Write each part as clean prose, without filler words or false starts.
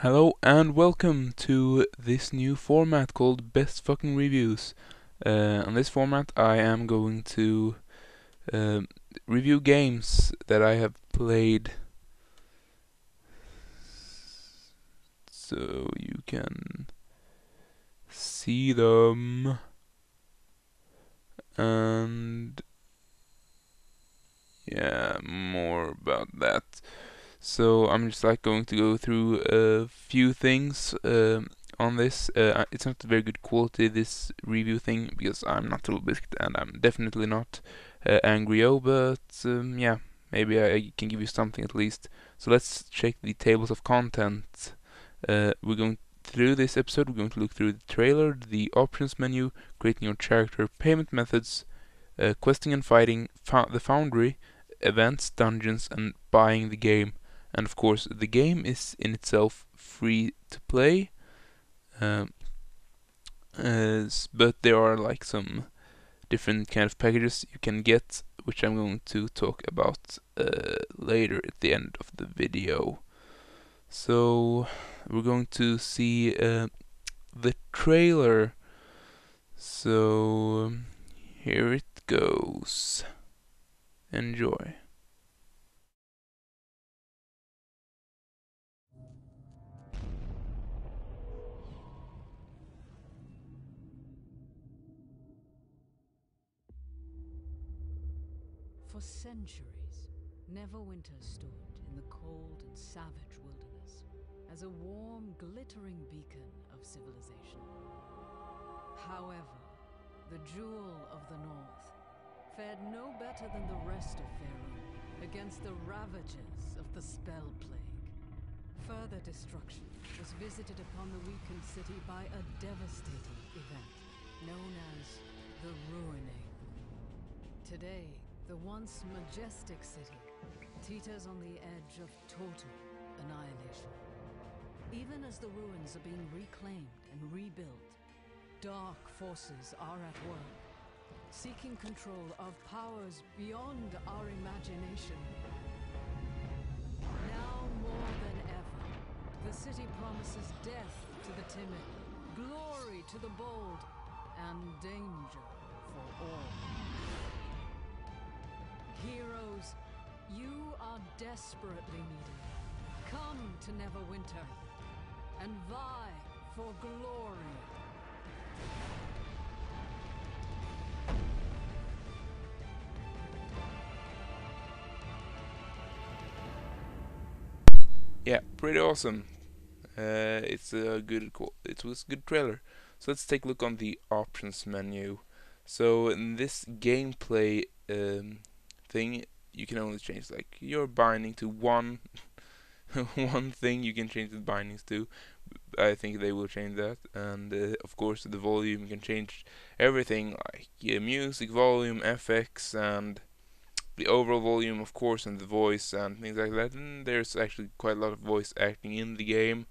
Hello and welcome to this new format called Best Fucking Reviews. On this format I am going to um review games that I have played so you can see them, and yeah, more about that. So I'm just going to go through a few things on this. It's not very good quality, this review thing, because I'm not Toolbiscuit and I'm definitely not Angry-O, but yeah, maybe I can give you something at least. So let's check the tables of content. We're going through this episode, we're going to look through the trailer, the options menu, creating your character, payment methods, questing and fighting, the Foundry, events, dungeons, and buying the game. And of course, the game is in itself free to play, um, but there are like some different kind of packages you can get, which I'm going to talk about later at the end of the video. So we're going to see the trailer. So here it goes. Enjoy. For centuries, Neverwinter stood in the cold and savage wilderness as a warm, glittering beacon of civilization. However, the Jewel of the North fared no better than the rest of Faerun against the ravages of the Spell Plague. Further destruction was visited upon the weakened city by a devastating event known as the Ruining. Today, the once majestic city teeters on the edge of total annihilation. Even as the ruins are being reclaimed and rebuilt, dark forces are at work, seeking control of powers beyond our imagination. Now more than ever, the city promises death to the timid, glory to the bold, and danger for all. Heroes, you are desperately needed. Come to Neverwinter and vie for glory. Yeah, pretty awesome. It was a good trailer. So let's take a look on the options menu. So in this gameplay thing, you can only change like your binding to one one thing. You can change the bindings to. I think they will change that, and of course the volume, you can change everything like music volume, FX, and the overall volume, of course, and the voice and things like that. And there's actually quite a lot of voice acting in the game,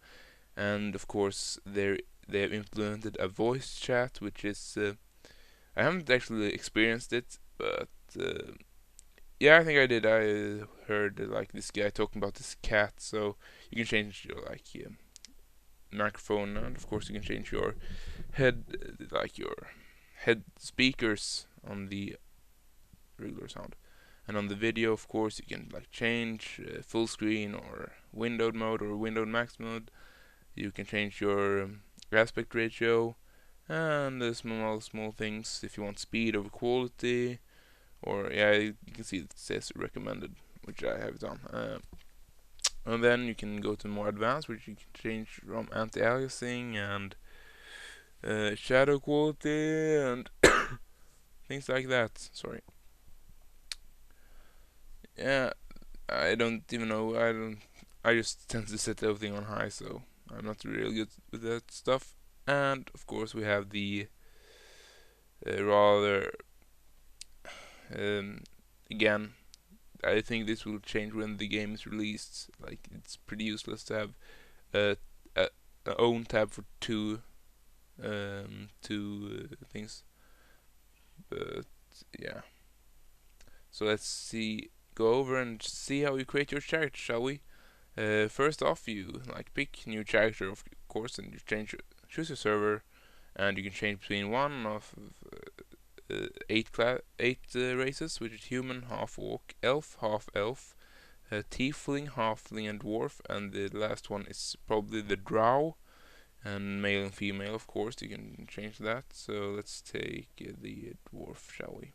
and of course they have implemented a voice chat, which is I haven't actually experienced it, but yeah, I think I did. I heard like this guy talking about this cat, so you can change your like microphone, and of course you can change your head, like your head speakers on the regular sound. And on the video, of course, you can like change full screen or windowed mode or windowed max mode. You can change your aspect ratio and the small things if you want speed over quality, or yeah, you can see it says recommended, which I have it on. And then you can go to more advanced, which you can change from anti-aliasing and shadow quality and things like that. Sorry. Yeah, I don't even know. I just tend to set everything on high, so I'm not really good with that stuff. And of course, we have the rather um, again. I think this will change when the game is released. Like, it's pretty useless to have a, a, a own tab for two things. But yeah, so let's see. Go over and see how you create your character, shall we? First off, you like pick new character, of course, and you choose your server, and you can change between one of eight races, which is human, half orc, elf, half elf, tiefling, halfling, and dwarf, and the last one is probably the drow, and male and female, of course. You can change that. So let's take the dwarf, shall we?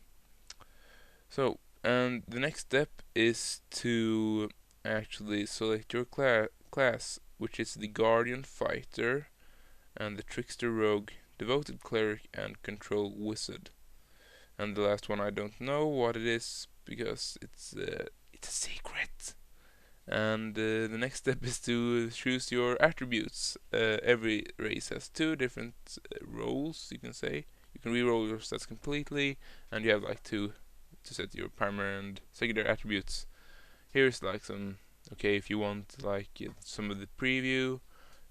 So, and the next step is to actually select your class, which is the guardian fighter, and the trickster rogue, devoted cleric, and control wizard. And the last one, I don't know what it is because it's a secret. And the next step is to choose your attributes. Every race has two different roles, you can say. You can re-roll your stats completely, and you have like two to set your primary and secondary attributes. Here's like some, okay, if you want like some of the preview,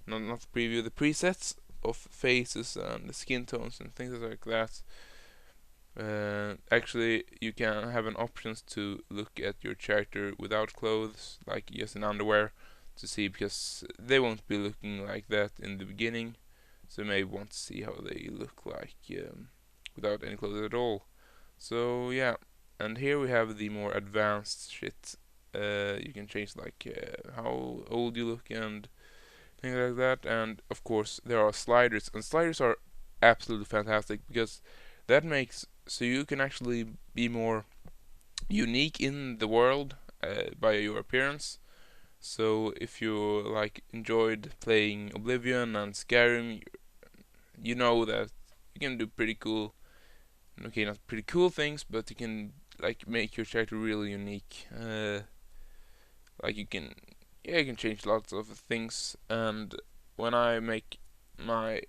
not the preview, the presets of faces and the skin tones and things like that. Actually, you can have an options to look at your character without clothes, like just in underwear, to see, because they won't be looking like that in the beginning, so you may want to see how they look like without any clothes at all. So yeah, and here we have the more advanced shit. You can change like how old you look and things like that, and of course there are sliders, and sliders are absolutely fantastic because that makes so you can actually be more unique in the world by your appearance. So if you like enjoyed playing Oblivion and Skyrim, you know that you can do pretty cool, okay, not pretty cool things, but you can like make your character really unique. Like you can, yeah, you can change lots of things. And when I make my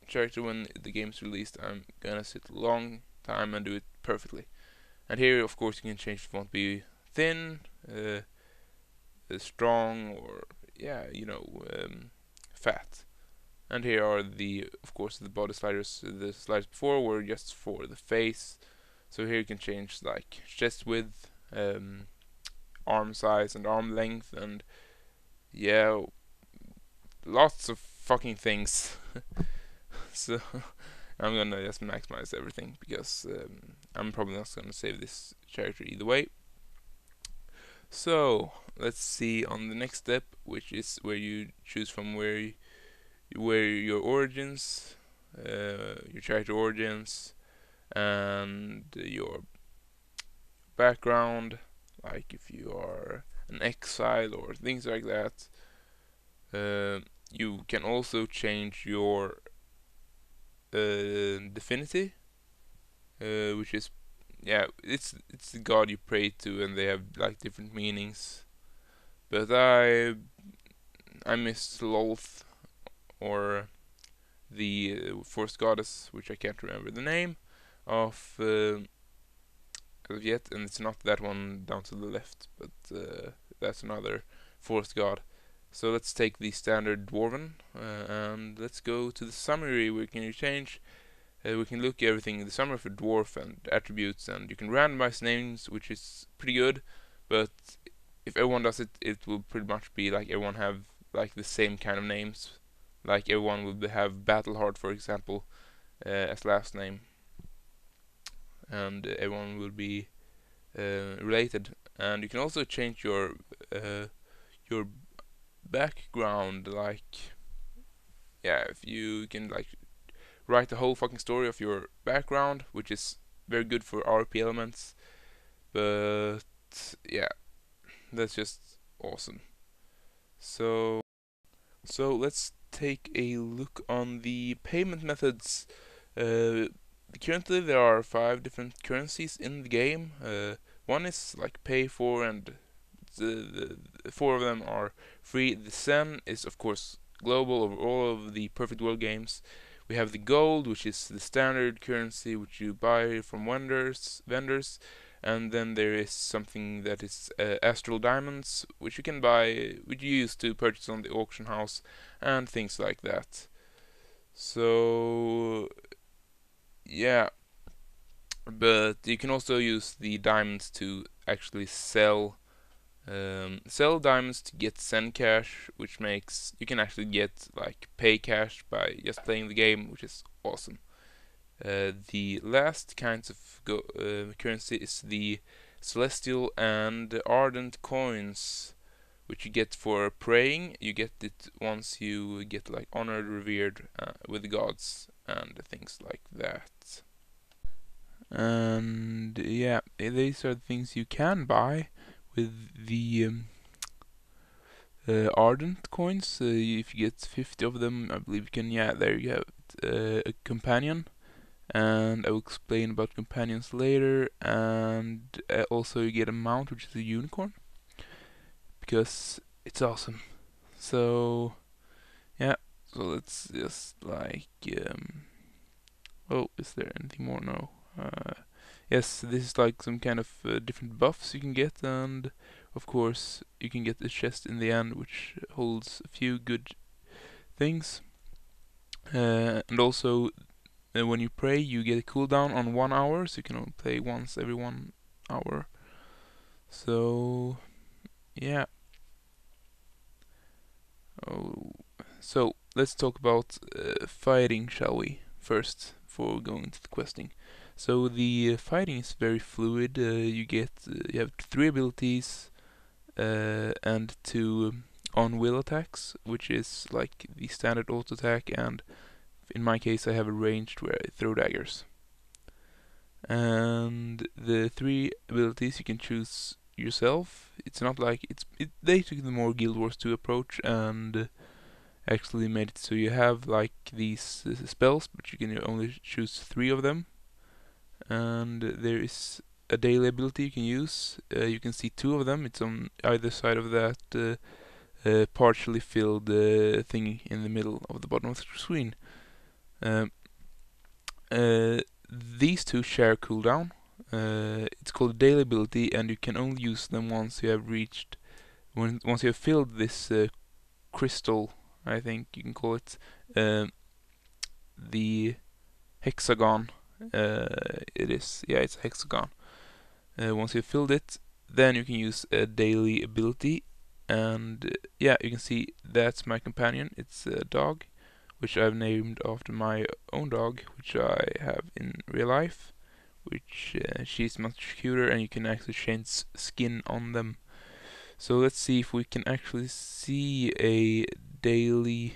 character when the game's released, I'm gonna sit a long time and do it perfectly. And here, of course, you can change if you want to be thin, strong, or yeah, fat. And here are the, of course, the body sliders. The sliders before were just for the face. So here you can change like chest width, arm size, and arm length, and yeah, lots of fucking things. So I'm gonna just maximize everything because I'm probably not gonna save this character either way. So let's see on the next step, which is where you choose from where your origins, your character origins, and your background, like if you are an exile or things like that. You can also change your divinity, which is, yeah, it's the god you pray to, and they have like different meanings. But I miss Lolth, or the forest goddess, which I can't remember the name of as of yet, and it's not that one down to the left, but that's another forest god. So let's take the standard dwarven, and let's go to the summary where you can change. We can look at everything in the summary for dwarf and attributes, and you can randomize names, which is pretty good. But if everyone does it, it will pretty much be like everyone have like the same kind of names. Like everyone will have Battleheart, for example, as last name, and everyone will be related. And you can also change your background, like, yeah, if you can like write the whole fucking story of your background, which is very good for RP elements. But yeah, that's just awesome. So let's take a look on the payment methods. Currently there are 5 different currencies in the game. One is like pay for, and the 4 of them are free. The Sen is of course global over all of the Perfect World games. We have the gold, which is the standard currency which you buy from vendors, and then there is something that is astral diamonds, which you can buy, which you use to purchase on the auction house and things like that. So yeah, but you can also use the diamonds to actually sell Sell diamonds to get send cash, which makes you can actually get like pay cash by just playing the game, which is awesome. The last kinds of currency is the celestial and ardent coins, which you get for praying. You get it once you get like honored, revered with the gods and things like that. And yeah, these are the things you can buy with the ardent coins. If you get 50 of them, I believe you can. Yeah, there you have it, a companion, and I will explain about companions later. And also you get a mount, which is a unicorn, because it's awesome. So yeah, so let's just like oh, is there anything more? No. Yes, this is like some kind of different buffs you can get, and of course you can get a chest in the end which holds a few good things. And also when you pray you get a cooldown on 1 hour, so you can only play once every 1 hour. So yeah. Oh, so let's talk about fighting, shall we? First, before going to the questing. So the fighting is very fluid. You have 3 abilities and 2 on-will attacks, which is like the standard auto attack, and in my case I have a ranged where I throw daggers. And the 3 abilities you can choose yourself. It's not like they took the more Guild Wars 2 approach and actually made it so you have like these spells, but you can only choose 3 of them. And there is a daily ability you can use. You can see 2 of them. It's on either side of that partially filled thing in the middle of the bottom of the screen. Um, these 2 share cooldown. It's called a daily ability, and you can only use them once you have filled this crystal, I think you can call it, the hexagon. It's a hexagon. Once you've filled it, then you can use a daily ability, and yeah, you can see that's my companion. It's a dog, which I've named after my own dog, which I have in real life, which she's much cuter, and you can actually change skin on them. So let's see if we can actually see a daily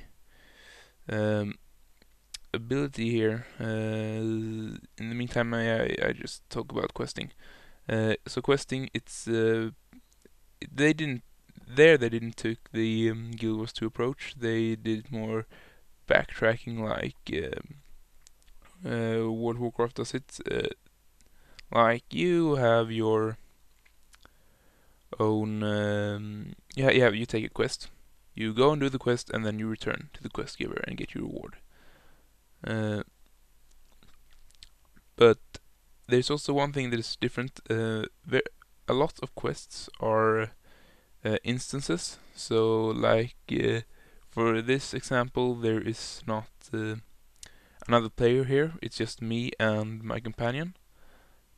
ability here. In the meantime, I just talk about questing. So questing, they didn't take the Guild Wars 2 approach. They did more backtracking, like World of Warcraft does it. Like you have your own. You take a quest. You go and do the quest, and then you return to the quest giver and get your reward. But there's also one thing that is different. A lot of quests are instances. So, like for this example, there is not another player here. It's just me and my companion.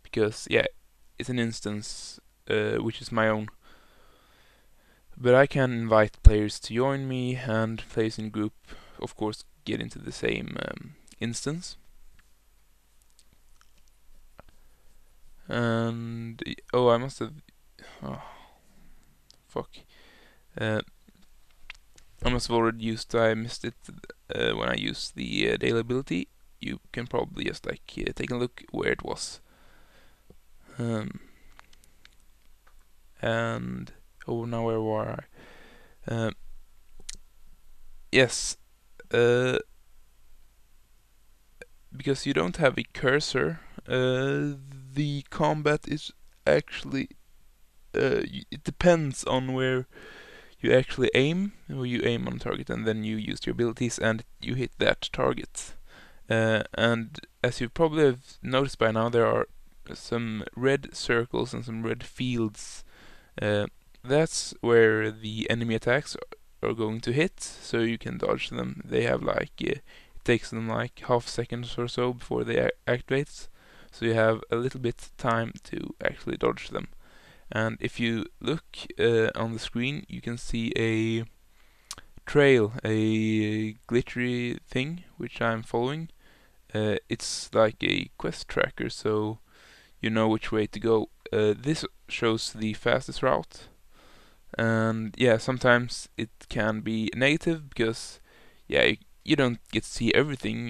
Because yeah, it's an instance which is my own. But I can invite players to join me, and players in group, of course, get into the same instance. And I must have. Oh, fuck. I must have already used. I missed it when I used the daily ability. You can probably just like take a look where it was. And now where were I? Yes. Because you don't have a cursor, the combat is actually it depends on where you actually aim. Where you aim on target, and then you use your abilities, and you hit that target. And as you probably have noticed by now, there are some red circles and some red fields. That's where the enemy attacks are going to hit, so you can dodge them. They have like it takes them like half seconds or so before they activate, so you have a little bit time to actually dodge them. And if you look on the screen, you can see a trail, a glittery thing which I'm following. It's like a quest tracker, so you know which way to go. This shows the fastest route, and yeah, sometimes it can be negative because yeah, you don't get to see everything.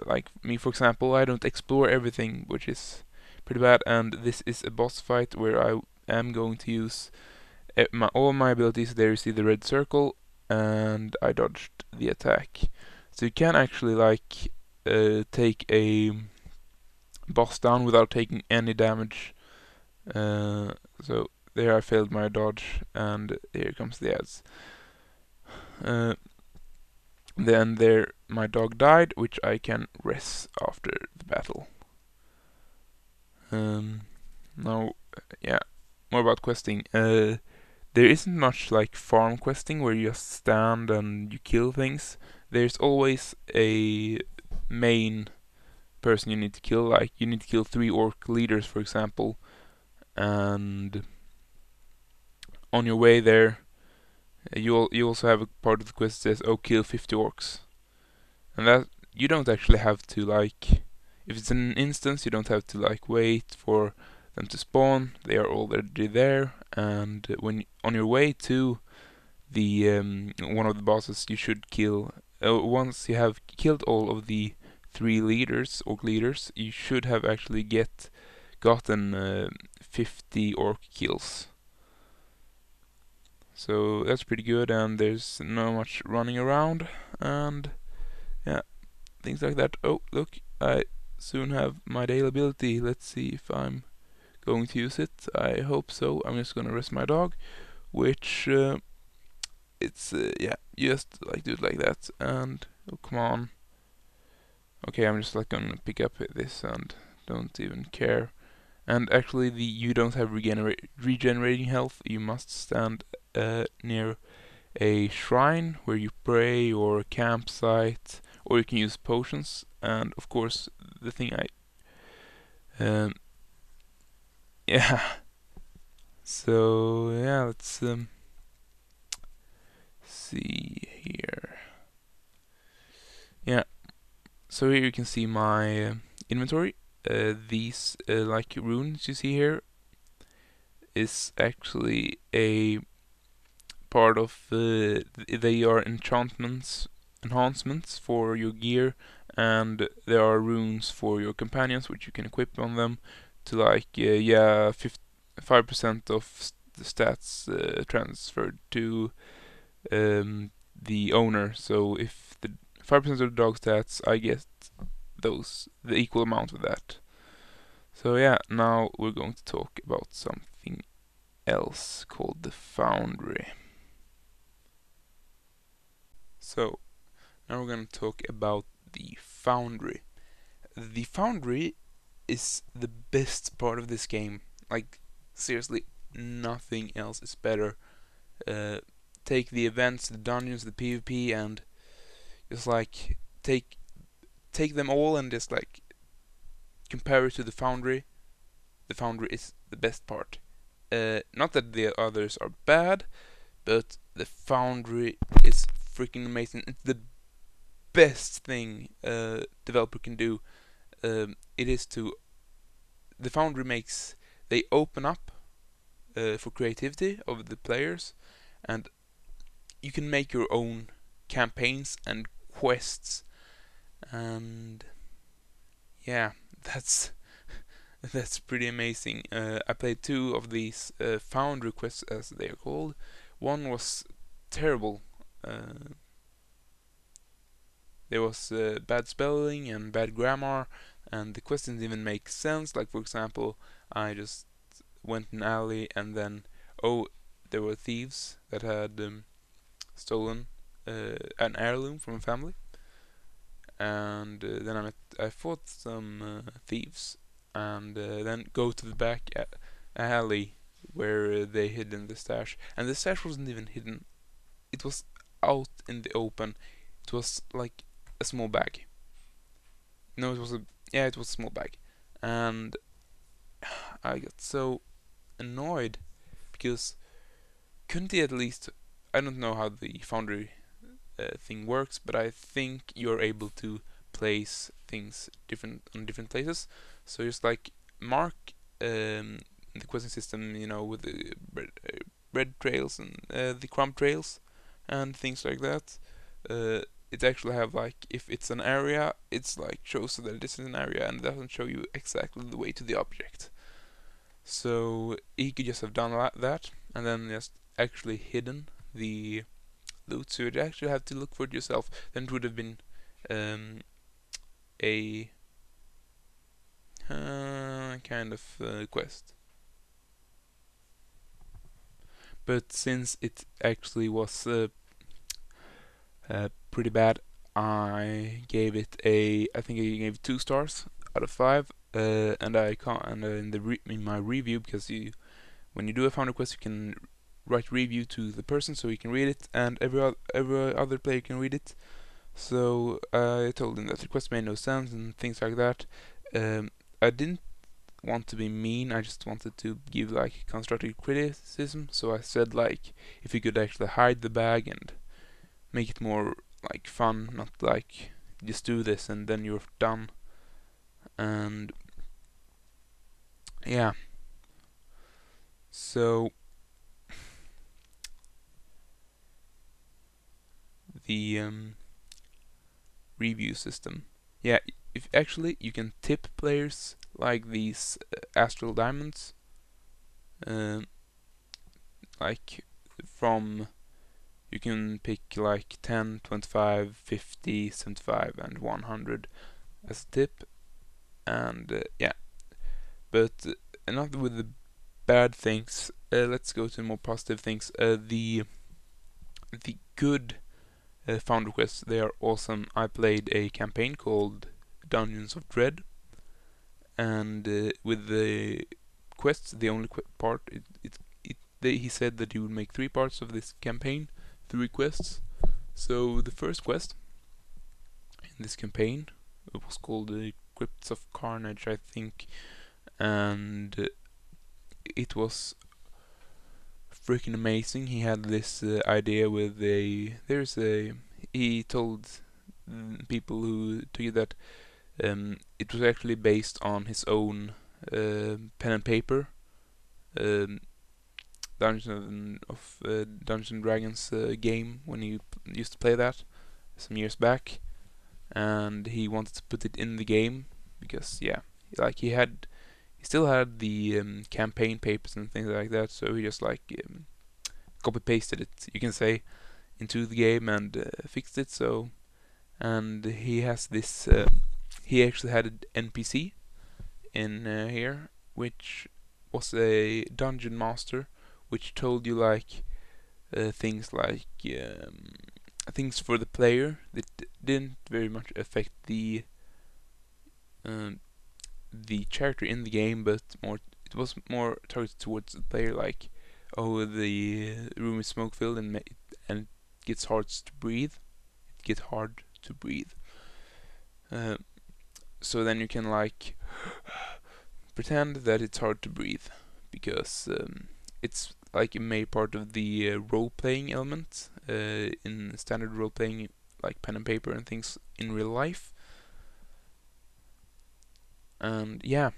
Like me, for example, I don't explore everything, which is pretty bad. And this is a boss fight where I am going to use all my abilities. There you see the red circle, and I dodged the attack. So you can actually like take a boss down without taking any damage. So there I failed my dodge, and here comes the ads. Uh, then there my dog died, which I can rest after the battle. Now, yeah, more about questing. There isn't much like farm questing where you just stand and you kill things. There's always a main person you need to kill. Like you need to kill 3 orc leaders, for example, and on your way there, you also have a part of the quest that says, "Oh, kill 50 orcs," and that you don't actually have to like. If it's an instance, you don't have to like wait for them to spawn. They are already there, and when on your way to the one of the bosses, you should kill. Once you have killed all of the 3 leaders, orc leaders, you should have actually gotten 50 orc kills. So that's pretty good, and there's not much running around, and yeah, things like that. Oh, look, I soon have my daily ability. Let's see if I'm going to use it. I hope so. I'm just gonna rest my dog, which it's yeah, you just like do it like that, and oh come on. Okay, I'm just like gonna pick up this and don't even care. And actually, you don't have regenerating health. You must stand near a shrine where you pray, or a campsite, or you can use potions. And of course, the thing um, yeah. So yeah, let's see here. Yeah. So here you can see my inventory. These like runes you see here is actually a part of they are enhancements for your gear, and there are runes for your companions which you can equip on them to like 5% of the stats transferred to the owner. So if the 5% of the dog stats, I get the equal amount of that. So yeah, now we're going to talk about something else called the Foundry. So now we're going to talk about the Foundry. The Foundry is the best part of this game. Like, seriously, nothing else is better. Take the events, the dungeons, the PvP, and just like take them all and just like compare it to the Foundry. The Foundry is the best part. Not that the others are bad, but the Foundry is freaking amazing. It's the best thing a developer can do. It is to the Foundry makes they open up for creativity of the players, and you can make your own campaigns and quests, and yeah, that's that's pretty amazing. I played 2 of these Foundry quests, as they are called. One was terrible. There was bad spelling and bad grammar, and the questions didn't even make sense. Like, for example, I just went in an alley, and then, oh, there were thieves that had stolen an heirloom from a family. And then I fought some thieves, and then go to the back alley where they hid in the stash. And the stash wasn't even hidden. It was out in the open. It was like a small bag. No, it was a small bag, and I got so annoyed because couldn't he at least, I don't know how the Foundry thing works, but I think you're able to place things different on different places. So just like mark the questing system, with the bread trails and the crumb trails and things like that. It actually have like, if it's an area, it's like shows that it is an area and doesn't show you exactly the way to the object. So he could just have done that and then just actually hidden the loot, so you'd actually have to look for it yourself. Then it would have been a kind of quest. But since it actually was pretty bad, I gave it I think I gave it 2 stars out of 5. And I can't, and in my review, because when you do a founder quest, you can write review to the person so he can read it, and every other player can read it. So I told him that the quest made no sense and things like that. I didn't want to be mean. I just wanted to give like constructive criticism. So I said like, if you could actually hide the bag and make it more like fun, not like just do this and then you're done. And yeah, so the review system. Yeah, if actually you can tip players like these astral diamonds, like from, you can pick like 10, 25, 50, 75 and 100 as a tip. And yeah, but enough with the bad things. Let's go to more positive things. The good found requests, they are awesome. I played a campaign called Dungeons of Dread, and with the quests, the only part, he said that he would make 3 parts of this campaign, 3 quests. So the first quest in this campaign, it was called the Crypts of Carnage, I think, and it was freaking amazing. He had this idea with he told people who took it that it was actually based on his own pen and paper Dungeons and Dragons game, when he used to play that some years back, and he wanted to put it in the game because like he still had the campaign papers and things like that, so he just like copy pasted it, you can say, into the game and fixed it. So, and he has this he actually had an NPC in here, which was a dungeon master, which told you like things like things for the player that didn't very much affect the character in the game, but it was more targeted towards the player, like, oh, the room is smoke filled and it gets hard to breathe. It gets hard to breathe. So then you can like pretend that it's hard to breathe, because it's like a main part of the role-playing element in standard role-playing, like pen and paper and things in real life. And yeah,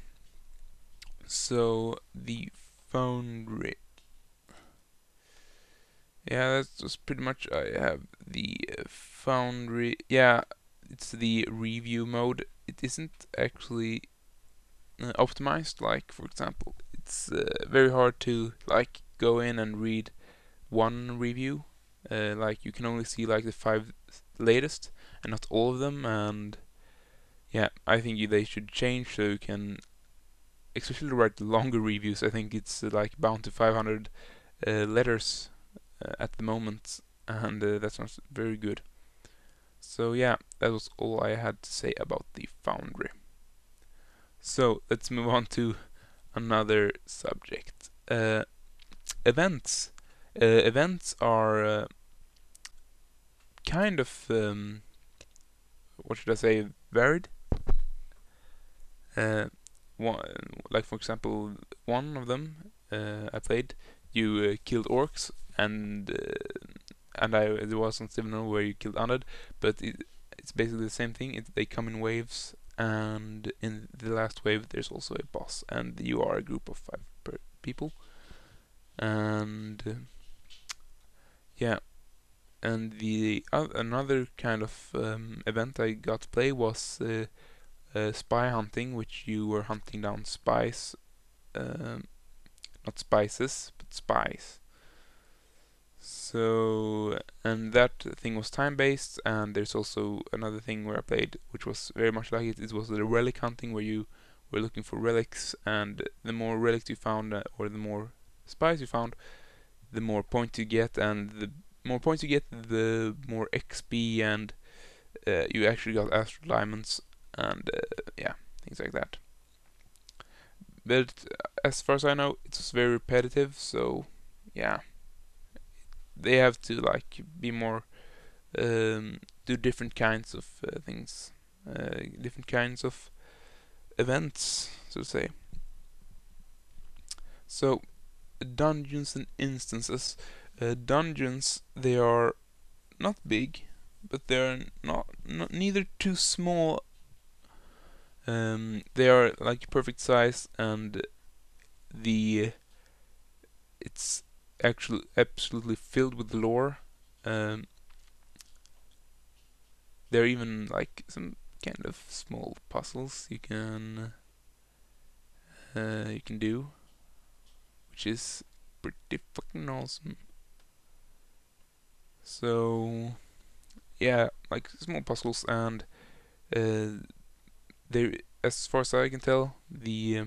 so the Foundry. Yeah, that's just pretty much. I have the Foundry. Yeah, it's the review mode. It isn't actually optimized. Like, for example, it's very hard to like go in and read one review. Like, you can only see like the 5 latest and not all of them. And yeah, I think they should change so you can especially write longer reviews. I think it's like bound to 500 letters at the moment, and that's not very good. So yeah, that was all I had to say about the Foundry. So let's move on to another subject. Events. Events are kind of what should I say, varied. One, like for example, one of them I played, you killed orcs, and there was some similar where you killed undead, but it's basically the same thing. They come in waves, and in the last wave there's also a boss, and you are a group of 5 people. And yeah, and the another kind of event I got to play was spy hunting, which you were hunting down spies, not spices, but spies. So, and that thing was time-based, and there's also another thing where I played, which was very much like it. It was the relic hunting, where you were looking for relics, and the more relics you found, or the more spies you found, the more points you get, and the more points you get, the more XP, and you actually got astral diamonds, and yeah, things like that. But as far as I know, it was very repetitive, so yeah, they have to like be more do different kinds of things, different kinds of events, so to say. So dungeons and instances. Dungeons, they are not big, but they're not neither too small. They are like perfect size, and the it's actually absolutely filled with lore. Um, there are even like some kind of small puzzles you can do, which is pretty fucking awesome. So yeah, like small puzzles, and there, as far as I can tell, the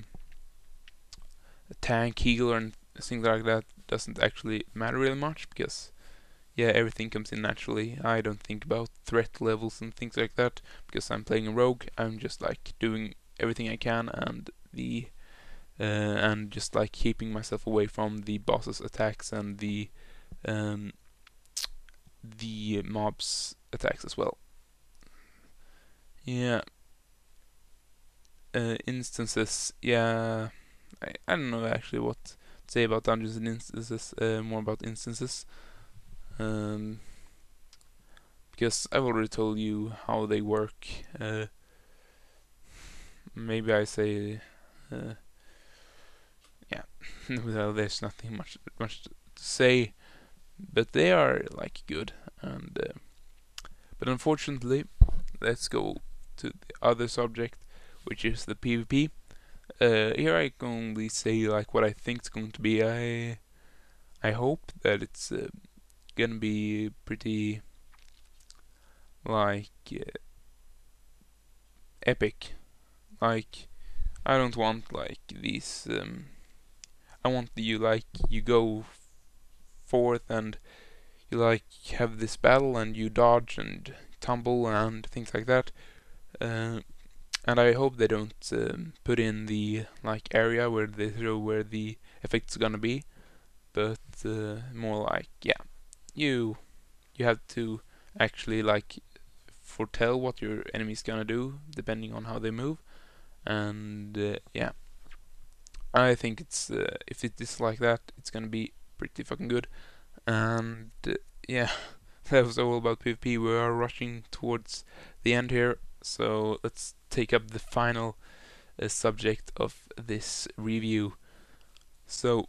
tank, healer, and things like that doesn't actually matter really much, because yeah, everything comes in naturally. I don't think about threat levels and things like that, because I'm playing a rogue. I'm just like doing everything I can, and just like keeping myself away from the boss's attacks, and um, the mobs attacks as well. Yeah. Instances, yeah, I don't know actually what to say about dungeons and instances, more about instances, um, because I've already told you how they work. Maybe I say, yeah, well, there's nothing much to say, but they are like good, and but unfortunately, let's go to the other subject, which is the PvP. Here I can only say like what I think it's going to be. I hope that it's gonna be pretty like epic. Like I don't want like these. I want you go forth, and you like have this battle, and you dodge and tumble and things like that. Uh, and I hope they don't put in the like area where they show where the effect's gonna be, but more like, yeah, you you have to actually like foretell what your enemy's gonna do depending on how they move, and yeah, I think it's if it is like that, it's gonna be pretty fucking good. And yeah, that was all about PvP. We are rushing towards the end here, so let's take up the final subject of this review. So,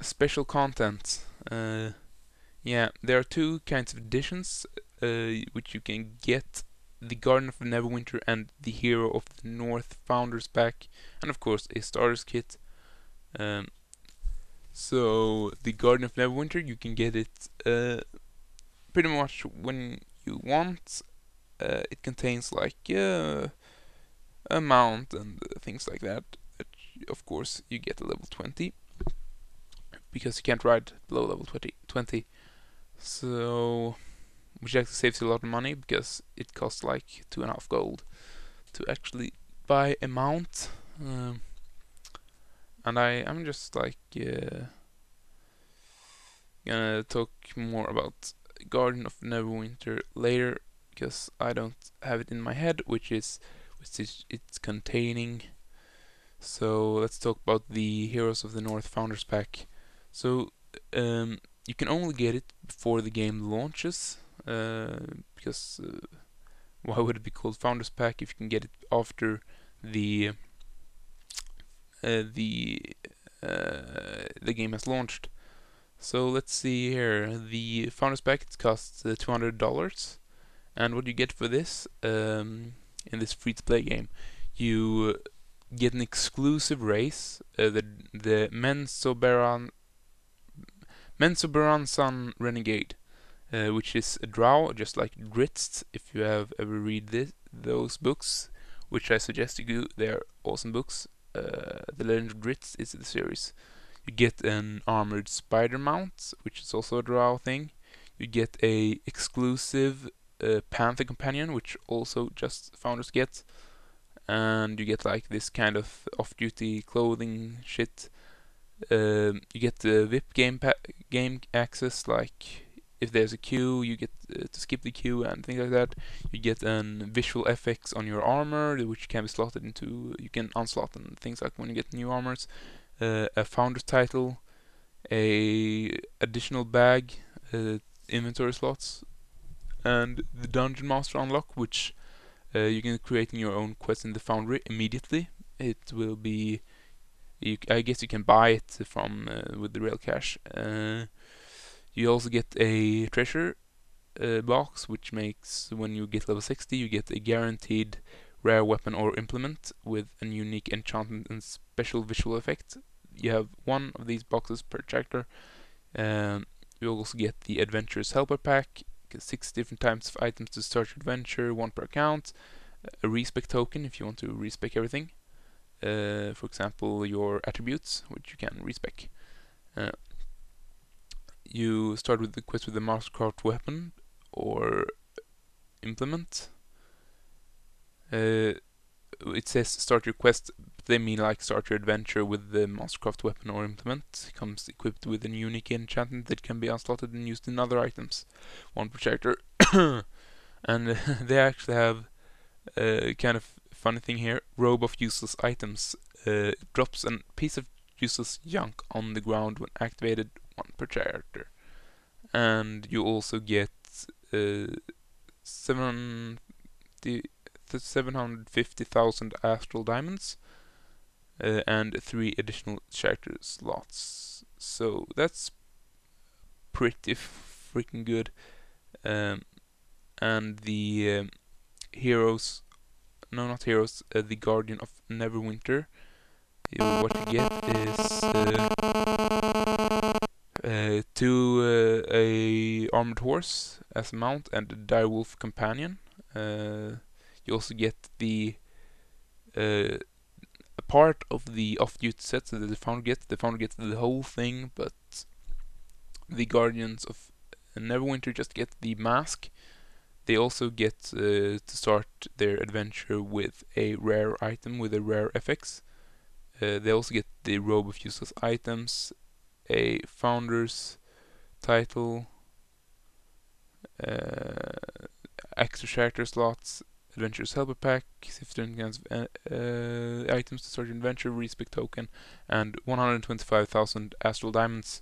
special content. Yeah, there are two kinds of editions which you can get: the Garden of Neverwinter and the Hero of the North Founders Pack, and of course a starters kit. Um, so the Garden of Neverwinter, you can get it pretty much when you want. It contains like a mount and things like that. Of course, you get a level 20 because you can't ride below level 20. So, which actually saves you a lot of money, because it costs like 2.5 gold to actually buy a mount. And I'm just like gonna talk more about Garden of Neverwinter later, because I don't have it in my head, which is it's containing So let's talk about the Heroes of the North Founders Pack. So you can only get it before the game launches, because why would it be called Founders Pack if you can get it after the uh, the the game has launched? So let's see here. The Founders Pack, it costs $200, and what you get for this in this free-to-play game, you get an exclusive race, the Menzoberranzan Renegade, which is a drow, just like Drizzt, if you have ever read those books, which I suggest you do. They are awesome books. The Legend of Drizzt is the series. You get an armored spider mount, which is also a drow thing. You get a exclusive panther companion, which also just founders get. And you get like this kind of off-duty clothing shit. You get the VIP game access, like if there's a queue, you get to skip the queue and things like that. You get an visual effects on your armor, which can be slotted into, you can unslot and things like when you get new armors. A founder's title, a additional bag, inventory slots, and the dungeon master unlock, which you can create in your own quest in the Foundry immediately. It will be, I guess you can buy it from with the real cash. You also get a treasure box, which makes when you get level 60, you get a guaranteed rare weapon or implement with a unique enchantment and special visual effect. You have one of these boxes per chapter. You also get the Adventurer's Helper Pack, 6 different types of items to start your adventure, 1 per account, a respec token if you want to respec everything. For example, your attributes, which you can respec. You start with the quest with the Mastercraft weapon or implement. It says start your quest, but they mean like start your adventure with the Mastercraft weapon or implement. It comes equipped with a unique enchantment that can be unslotted and used in other items, 1 per character. And they actually have a kind of funny thing here, robe of useless items. Drops a piece of useless junk on the ground when activated, 1 per character. And you also get 750,000 astral diamonds and 3 additional character slots. So that's pretty freaking good. And the heroes, no, not heroes, the Guardian of Neverwinter. What you get is a armored horse as a mount and a direwolf companion. You also get the a part of the off-duty set that the founder gets. The founder gets the whole thing, but the Guardians of Neverwinter just get the mask. They also get to start their adventure with a rare item with a rare FX. They also get the robe of useless items, a founder's title, extra character slots, adventurer's helper pack, 15 kinds of items to start your adventure, respec token, and 125,000 astral diamonds.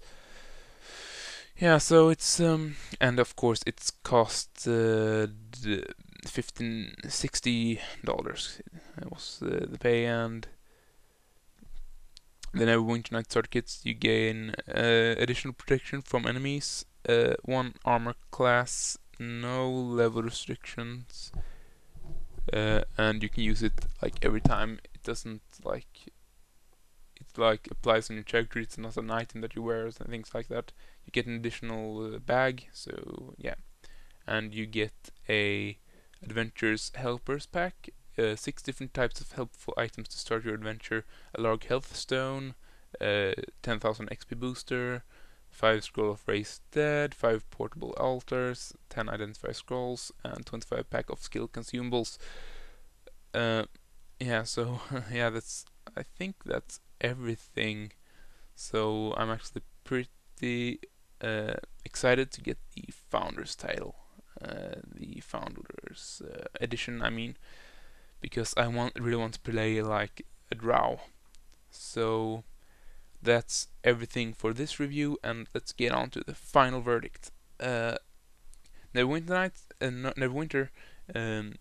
Yeah, so it's and of course it's cost $60. That was the pay, and the Neverwinter Night starter kits. You gain additional protection from enemies, 1 armor class, no level restrictions, and you can use it like every time. It doesn't like applies on your character. It's not an item that you wear and things like that. You get an additional bag, so yeah, and you get a adventurer's helpers pack, 6 different types of helpful items to start your adventure, a large health stone, 10,000 XP booster, 5 scroll of raised dead, 5 portable altars, 10 identify scrolls, and 25 pack of skill consumables. Yeah, so yeah, I think that's everything. So I'm actually pretty excited to get the Founders title, the Founders edition. I mean, because I really want to play like a drow. So that's everything for this review, and let's get on to the final verdict. Neverwinter, um,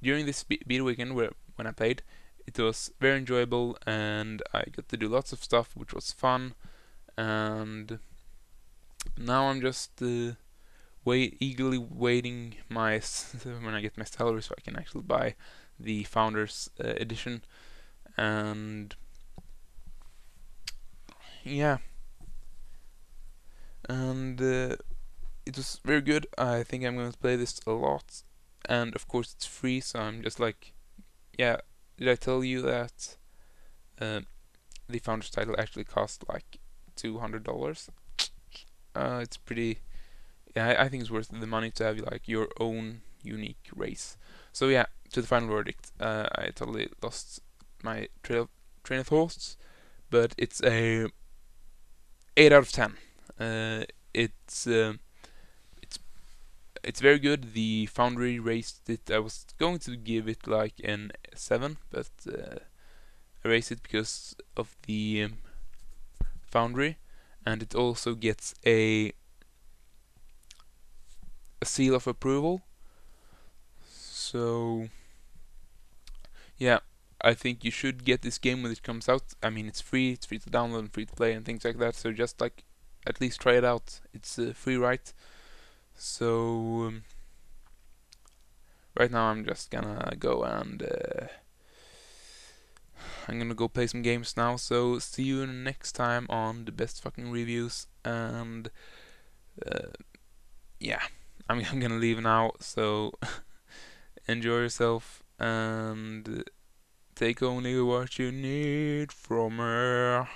during this beta weekend when I played, it was very enjoyable, and I got to do lots of stuff, which was fun. And now I'm just eagerly waiting my when I get my salary, so I can actually buy the Founders edition. And yeah, and it was very good. I think I'm going to play this a lot, and of course it's free, so I'm just like, yeah. Did I tell you that the Founders title actually cost like $200? It's pretty. Yeah, I think it's worth the money to have like your own unique race. So yeah, to the final verdict. I totally lost my train of thoughts, but it's a 8 out of 10. It's it's very good. The Foundry raised it. I was going to give it like an 7, but I raised it because of the Foundry, and it also gets a seal of approval. So yeah, I think you should get this game when it comes out. I mean, it's free to download and free to play and things like that. So just like at least try it out. It's free, right? So right now I'm just gonna go and I'm gonna go play some games now. So see you next time on the best fucking reviews. And yeah, I'm gonna leave now. So enjoy yourself and take only what you need from her.